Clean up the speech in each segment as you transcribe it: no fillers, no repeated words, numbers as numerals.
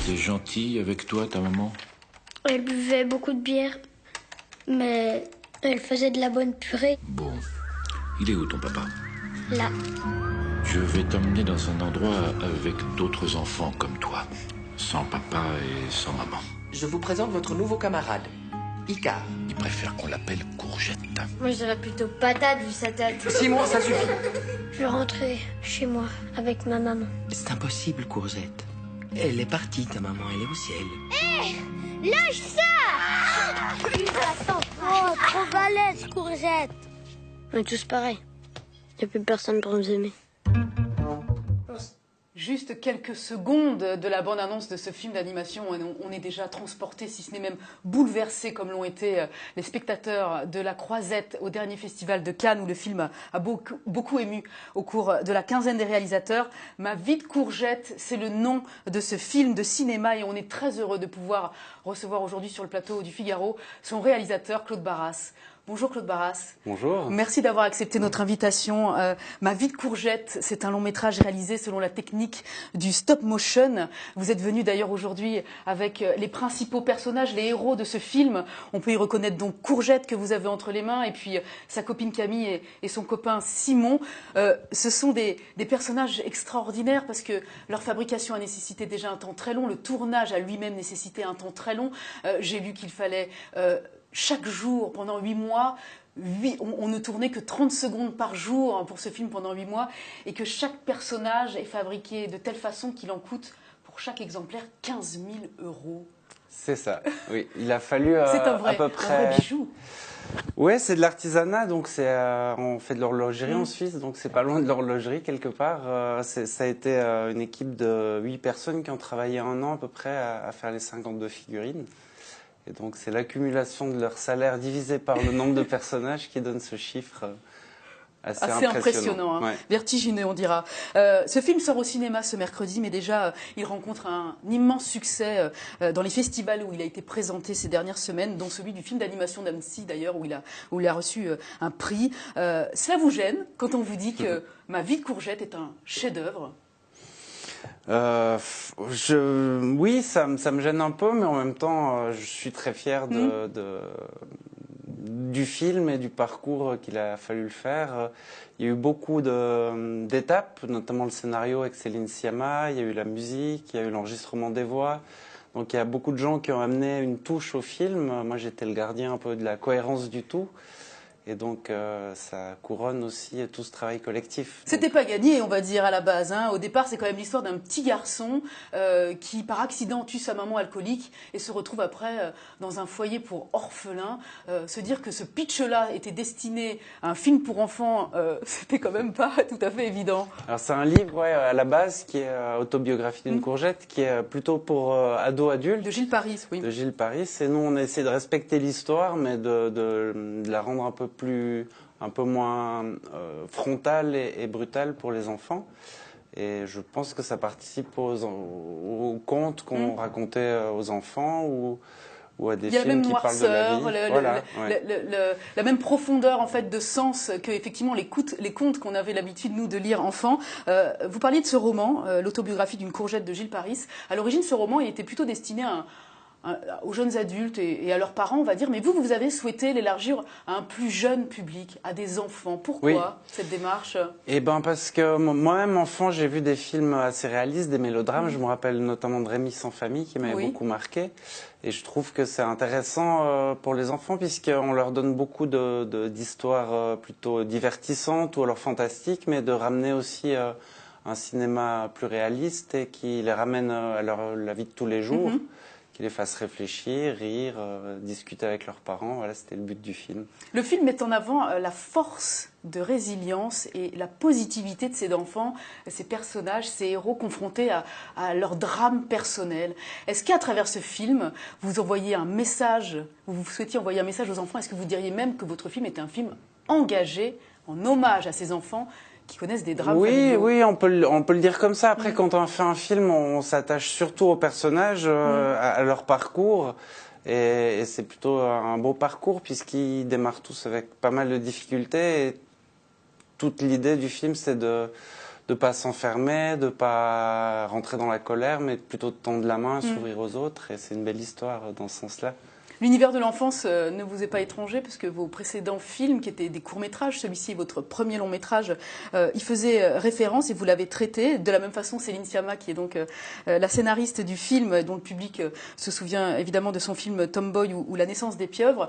était gentille avec toi, ta maman? Elle buvait beaucoup de bière, mais elle faisait de la bonne purée. Bon. Il est où ton papa? Là. Je vais t'emmener dans un endroit avec d'autres enfants comme toi. Sans papa et sans maman. Je vous présente votre nouveau camarade, Icar. Il préfère qu'on l'appelle Courgette. Moi, je dirais plutôt patate vu sa tête. Simon, ça suffit. Je vais rentrer chez moi avec ma maman. C'est impossible, Courgette. Elle est partie, ta maman, elle est au ciel. Hé, lâche ça! Oh, trop balèze, Courgette. On est tous pareils. Il n'y a plus personne pour nous aimer. Juste quelques secondes de la bande-annonce de ce film d'animation, on est déjà transporté, si ce n'est même bouleversé, comme l'ont été les spectateurs de La Croisette au dernier festival de Cannes, où le film a beaucoup ému au cours de la quinzaine des réalisateurs. Ma vie de courgette, c'est le nom de ce film de cinéma, et on est très heureux de pouvoir recevoir aujourd'hui sur le plateau du Figaro son réalisateur, Claude Barras. Bonjour Claude Barras. Bonjour. Merci d'avoir accepté notre invitation. Ma vie de courgette, c'est un long métrage réalisé selon la technique du stop motion. Vous êtes venu d'ailleurs aujourd'hui avec les principaux personnages, les héros de ce film. On peut y reconnaître donc Courgette que vous avez entre les mains et puis sa copine Camille et son copain Simon. Ce sont des personnages extraordinaires parce que leur fabrication a nécessité déjà un temps très long. Le tournage a lui-même nécessité un temps très long. J'ai lu qu'il fallait... chaque jour, pendant 8 mois, on ne tournait que 30 secondes par jour pour ce film pendant 8 mois, et que chaque personnage est fabriqué de telle façon qu'il en coûte pour chaque exemplaire 15 000 €. C'est ça, oui. Il a fallu c'est à peu près... un vrai bijou. Ouais, c'est de l'artisanat, donc on fait de l'horlogerie en Suisse, donc c'est pas loin de l'horlogerie quelque part. Ça a été une équipe de 8 personnes qui ont travaillé 1 an à peu près à faire les 52 figurines. Et donc c'est l'accumulation de leur salaire divisé par le nombre de personnages qui donne ce chiffre assez impressionnant. Hein. Ouais. Vertigineux, on dira. Ce film sort au cinéma ce mercredi, mais déjà il rencontre un immense succès dans les festivals où il a été présenté ces dernières semaines, dont celui du film d'animation d'Annecy d'ailleurs, où il a reçu un prix. Cela vous gêne quand on vous dit que Ma vie de courgette est un chef-d'œuvre? Oui, ça me gêne un peu, mais en même temps, je suis très fier du film et du parcours qu'il a fallu le faire. Il y a eu beaucoup d'étapes, notamment le scénario avec Céline Sciamma, il y a eu la musique, il y a eu l'enregistrement des voix. Donc il y a beaucoup de gens qui ont amené une touche au film. Moi, j'étais le gardien un peu de la cohérence du tout. Et donc, ça couronne aussi tout ce travail collectif. C'était pas gagné, on va dire, à la base. Hein. Au départ, c'est quand même l'histoire d'un petit garçon qui, par accident, tue sa maman alcoolique et se retrouve après dans un foyer pour orphelins. Se dire que ce pitch-là était destiné à un film pour enfants, c'était quand même pas tout à fait évident. Alors, c'est un livre, ouais, à la base, qui est autobiographie d'une courgette, qui est plutôt pour ados-adultes. De Gilles Paris, oui. De Gilles Paris. Et nous, on a essayé de respecter l'histoire, mais de la rendre un peu moins frontale et brutale pour les enfants. Et je pense que ça participe aux contes qu'on racontait aux enfants ou à des films qui parlent de la vie. La même profondeur en fait de sens que effectivement les contes qu'on avait l'habitude nous de lire enfants. Vous parliez de ce roman, l'autobiographie d'une courgette de Gilles Paris. À l'origine, ce roman il était plutôt destiné aux jeunes adultes et à leurs parents, on va dire. Mais vous avez souhaité l'élargir à un plus jeune public, à des enfants. Pourquoi cette démarche? Eh ben parce que moi-même, enfant, j'ai vu des films assez réalistes, des mélodrames. Je me rappelle notamment de Rémi sans famille, qui m'avait beaucoup marqué. Et je trouve que c'est intéressant pour les enfants, puisqu'on leur donne beaucoup d'histoires plutôt divertissantes ou alors fantastiques, mais de ramener aussi un cinéma plus réaliste et qui les ramène à la vie de tous les jours. Qui les fassent réfléchir, rire, discuter avec leurs parents. Voilà, c'était le but du film. Le film met en avant la force de résilience et la positivité de ces enfants, ces personnages, ces héros confrontés à leur drame personnel. Est-ce qu'à travers ce film, vous envoyez un message, vous souhaitiez envoyer un message aux enfants? Est-ce que vous diriez même que votre film est un film engagé en hommage à ces enfants qui connaissent des drames familiaux? Oui, on peut le dire comme ça. Après, quand on fait un film, on s'attache surtout aux personnages, à leur parcours. Et c'est plutôt un beau parcours puisqu'ils démarrent tous avec pas mal de difficultés. Et toute l'idée du film, c'est de de pas s'enfermer, de pas rentrer dans la colère, mais plutôt de tendre la main, s'ouvrir aux autres. Et c'est une belle histoire dans ce sens-là. L'univers de l'enfance ne vous est pas étranger, puisque vos précédents films, qui étaient des courts-métrages, celui-ci est votre premier long-métrage, y faisait référence et vous l'avez traité. De la même façon, Céline Sciamma, qui est donc la scénariste du film, dont le public se souvient évidemment de son film Tomboy ou La naissance des pieuvres.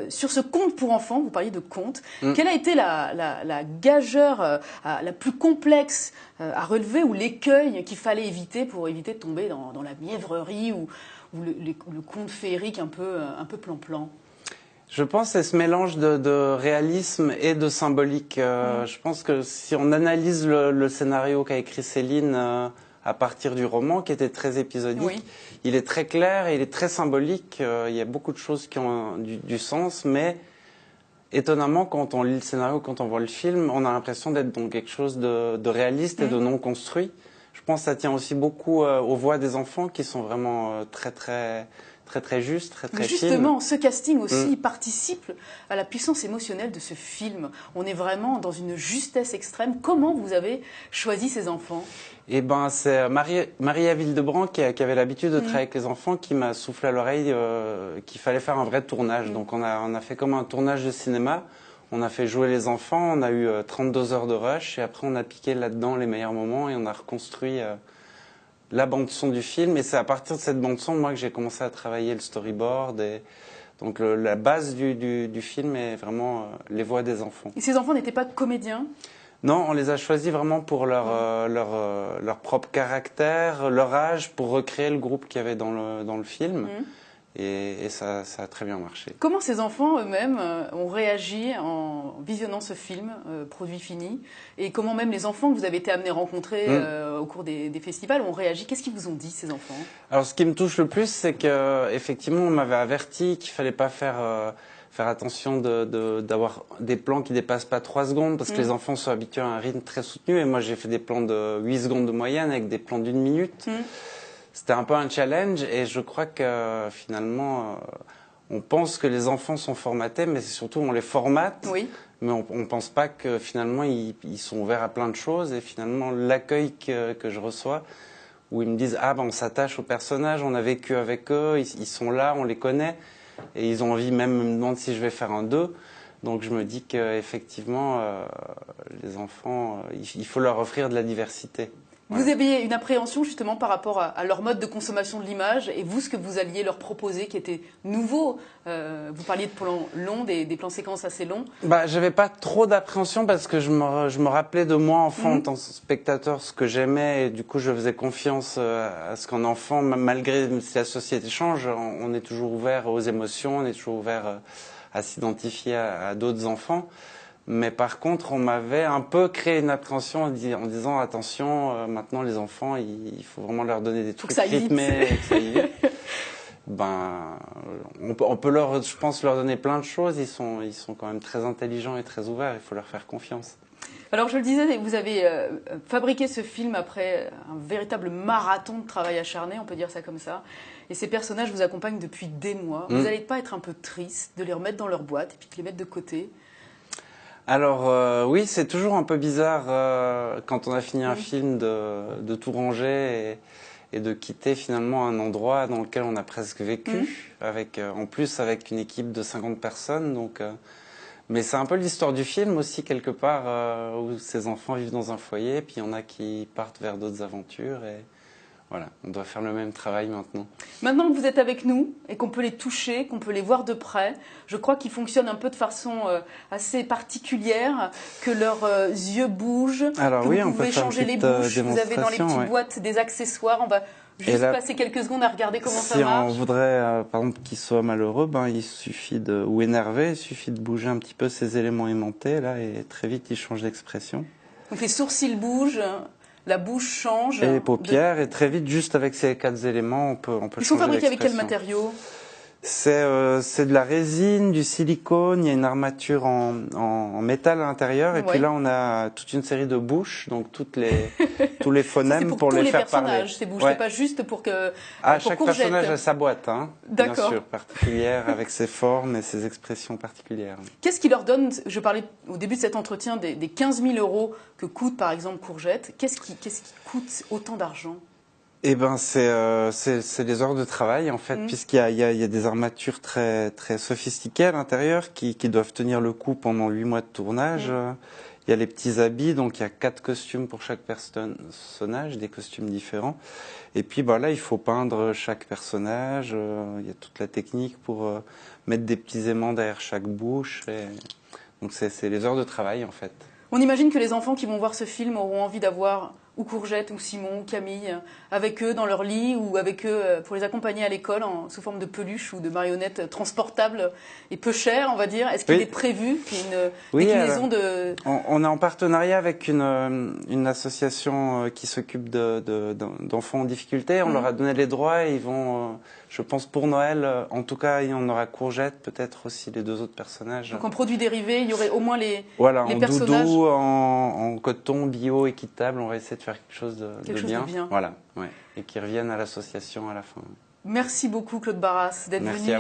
Sur ce conte pour enfants, vous parliez de conte, quelle a été la gageure la plus complexe à relever, ou l'écueil qu'il fallait éviter pour éviter de tomber dans la mièvrerie ou le conte féerique un peu plan-plan? Je pense que c'est ce mélange de réalisme et de symbolique. Je pense que si on analyse le scénario qu'a écrit Céline à partir du roman, qui était très épisodique, il est très clair et il est très symbolique. Il y a beaucoup de choses qui ont du sens, mais étonnamment, quand on lit le scénario, quand on voit le film, on a l'impression d'être dans quelque chose de réaliste et de non construit. Je pense que ça tient aussi beaucoup aux voix des enfants qui sont vraiment très justes, très Justement, fines. ce casting aussi participe à la puissance émotionnelle de ce film. On est vraiment dans une justesse extrême. Comment vous avez choisi ces enfants? Eh ben, c'est Maria Villedebrand qui avait l'habitude de travailler avec les enfants qui m'a soufflé à l'oreille qu'il fallait faire un vrai tournage. Donc on a fait comme un tournage de cinéma. On a fait jouer les enfants, on a eu 32 heures de rush et après on a piqué là-dedans les meilleurs moments et on a reconstruit la bande-son du film. Et c'est à partir de cette bande-son, moi, que j'ai commencé à travailler le storyboard. Et donc la base du film est vraiment les voix des enfants. Et ces enfants n'étaient pas comédiens? Non, on les a choisis vraiment pour leur propre caractère, leur âge, pour recréer le groupe qu'il y avait dans le film. Et ça a très bien marché. Comment ces enfants eux-mêmes ont réagi en visionnant ce film, produit fini? Et comment même les enfants que vous avez été amenés à rencontrer au cours des festivals ont réagi? Qu'est-ce qu'ils vous ont dit, ces enfants? Alors, ce qui me touche le plus, c'est qu'effectivement, on m'avait averti qu'il fallait pas faire attention d'avoir des plans qui dépassent pas 3 secondes, parce que les enfants sont habitués à un rythme très soutenu. Et moi, j'ai fait des plans de 8 secondes de moyenne avec des plans d'1 minute. C'était un peu un challenge et je crois que finalement, on pense que les enfants sont formatés, mais c'est surtout on les formate. Mais on ne pense pas que finalement ils sont ouverts à plein de choses. Et finalement, l'accueil que je reçois, où ils me disent « Ah ben on s'attache aux personnages, on a vécu avec eux, ils sont là, on les connaît. » Et ils ont envie même me demandent si je vais faire un 2. Donc je me dis qu'effectivement, les enfants, il faut leur offrir de la diversité. Vous aviez une appréhension justement par rapport à leur mode de consommation de l'image et vous, ce que vous alliez leur proposer qui était nouveau. Vous parliez de plans longs, des plans séquences assez longs. J'avais pas trop d'appréhension parce que je me rappelais de moi enfant en tant que spectateur ce que j'aimais et du coup je faisais confiance à ce qu'un enfant, malgré si la société change, on est toujours ouvert aux émotions, on est toujours ouvert à s'identifier à d'autres enfants. Mais par contre, on m'avait un peu créé une appréhension en disant attention, maintenant les enfants, il faut vraiment leur donner des trucs rythmés, que ça aille vite. On peut je pense, leur donner plein de choses. Ils sont quand même très intelligents et très ouverts. Il faut leur faire confiance. Alors, je le disais, vous avez fabriqué ce film après un véritable marathon de travail acharné, on peut dire ça comme ça. Et ces personnages vous accompagnent depuis des mois. Vous n'allez pas être un peu triste de les remettre dans leur boîte et puis de les mettre de côté? Alors oui, c'est toujours un peu bizarre quand on a fini un film de tout ranger et de quitter finalement un endroit dans lequel on a presque vécu, en plus avec une équipe de 50 personnes. Donc, mais c'est un peu l'histoire du film aussi quelque part où ces enfants vivent dans un foyer, puis il y en a qui partent vers d'autres aventures et voilà, on doit faire le même travail maintenant. Maintenant que vous êtes avec nous et qu'on peut les toucher, qu'on peut les voir de près, je crois qu'ils fonctionnent un peu de façon assez particulière, que leurs yeux bougent, alors, que vous pouvez changer les bouches, vous avez dans les petites boîtes des accessoires, on va juste passer quelques secondes à regarder comment ça marche. Si on voudrait, par exemple, qu'ils soient malheureux, il suffit ou énervé, il suffit de bouger un petit peu ces éléments aimantés, là, et très vite ils changent d'expression. Donc les sourcils bougent. La bouche change. Et les paupières, et très vite, juste avec ces 4 éléments, on peut changer d'expression. Ils sont fabriqués avec quel matériau? C'est de la résine, du silicone, il y a une armature en métal à l'intérieur, et puis là on a toute une série de bouches, donc tous les phonèmes pour les faire parler. Ces bouches, c'est pas juste pour que. Chaque personnage a sa boîte, hein, bien sûr, particulière, avec ses formes et ses expressions particulières. Qu'est-ce qui leur donne, je parlais au début de cet entretien des 15 000 € que coûte par exemple Courgette, qu'est-ce qui coûte autant d'argent? Eh ben, c'est les heures de travail, en fait, puisqu'il y a des armatures très, très sophistiquées à l'intérieur qui doivent tenir le coup pendant 8 mois de tournage. Il y a les petits habits, donc il y a 4 costumes pour chaque personnage, des costumes différents. Et puis, là, il faut peindre chaque personnage. Il y a toute la technique pour mettre des petits aimants derrière chaque bouche. Donc, c'est les heures de travail, en fait. On imagine que les enfants qui vont voir ce film auront envie d'avoir ou Courgette, ou Simon, ou Camille, avec eux dans leur lit, ou avec eux pour les accompagner à l'école sous forme de peluche ou de marionnettes transportables et peu chères, on va dire. Est-ce qu'il est prévu qu'il y ait une déclinaison de... On est en partenariat avec une association qui s'occupe d'enfants en difficulté. On leur a donné les droits et ils vont, je pense pour Noël, en tout cas, on aura Courgette, peut-être aussi les 2 autres personnages. Donc en produits dérivés, il y aurait au moins les en personnages... doudou, en coton, bio, équitable, on va essayer de faire quelque chose de bien. Voilà, et qui reviennent à l'association à la fin. Merci beaucoup Claude Barras d'être venu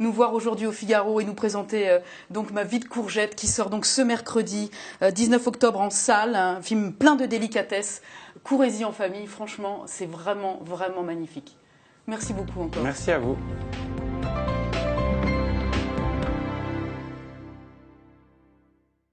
nous voir aujourd'hui au Figaro et nous présenter donc Ma vie de Courgette qui sort donc ce mercredi 19 octobre en salle, un film plein de délicatesse. Courez-y en famille, franchement c'est vraiment magnifique. Merci beaucoup encore. Merci à vous.